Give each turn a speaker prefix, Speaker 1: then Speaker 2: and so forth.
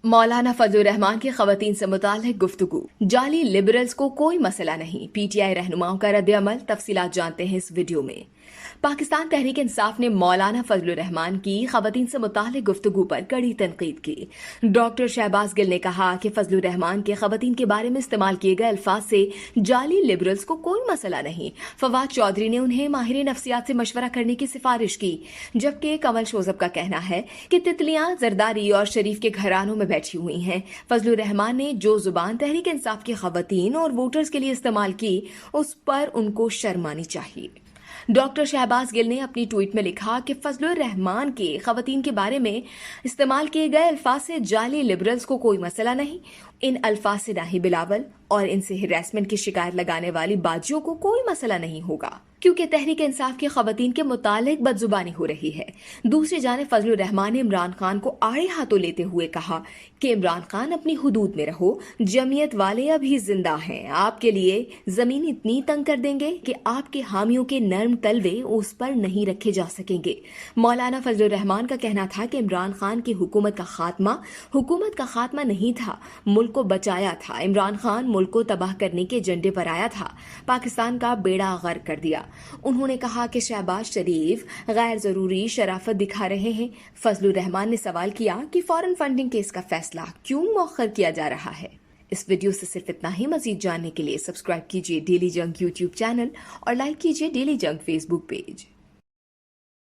Speaker 1: मौलाना फजलुर रहमान की खवातीन से मुताल्लिक गुफ्तगू। जाली लिबरल्स को कोई मसला नहीं, पीटीआई रहनुमाओं का रद्द-ए-अमल। तफसीलात जानते हैं इस वीडियो में। पाकिस्तान तहरीक इंसाफ ने मौलाना फजलुर रहमान की खवातीन से मुताल्लिक गुफ्तगू पर कड़ी तनकीद की। डॉक्टर शहबाज गिल ने कहा कि फजलुर रहमान के खवातीन के बारे में इस्तेमाल किए गए अल्फाज से जाली लिबरल्स को कोई मसला नहीं। फवाद चौधरी ने उन्हें माहिर नफ्सियात से मशवरा करने की सिफारिश की, जबकि कमल शोजब का कहना है कि तितलियां जरदारी और शरीफ के घरानों में बैठी हुई हैं। फजलुर रहमान ने जो जुबान तहरीक इंसाफ की खवातीन और वोटर्स के लिए इस्तेमाल की, उस पर उनको शर्म आनी चाहिए। डॉक्टर शहबाज गिल ने अपनी ट्वीट में लिखा कि फजलुर रहमान के खवातीन के बारे में इस्तेमाल किए गए अल्फाज से जाली लिबरल्स को कोई मसला नहीं। इन अल्फाज से नाही बिलावल और इनसे हिरासमेंट की शिकायत लगाने वाली बाजियों को कोई मसला नहीं होगा, क्योंकि तहरीक इंसाफ की खवातीन के मुतालिक बदजुबानी हो रही है। दूसरी जानिब फजलुर रहमान ने इमरान खान को आड़े हाथों लेते हुए कहा कि इमरान खान अपनी हुदूद में रहो, जमीयत वाले अभी जिंदा हैं, आपके लिए जमीन इतनी तंग कर देंगे कि आपके हामियों के नर्म तलवे उस पर नहीं रखे जा सकेंगे। मौलाना फजलुर रहमान का कहना था कि इमरान खान की हुकूमत का खात्मा नहीं था, मुल्क को बचाया था। इमरान खान मुल्क को तबाह करने के एजेंडे पर आया था, पाकिस्तान का बेड़ा गर्क कर दिया। उन्होंने कहा कि शहबाज शरीफ गैर जरूरी शराफत दिखा रहे हैं। फजलुर रहमान ने सवाल किया कि फॉरेन फंडिंग केस का फैसला क्यों मौखर किया जा रहा है। इस वीडियो से सिर्फ इतना ही। मजीद जानने के लिए सब्सक्राइब कीजिए डेली जंग यूट्यूब चैनल और लाइक कीजिए डेली जंग फेसबुक पेज।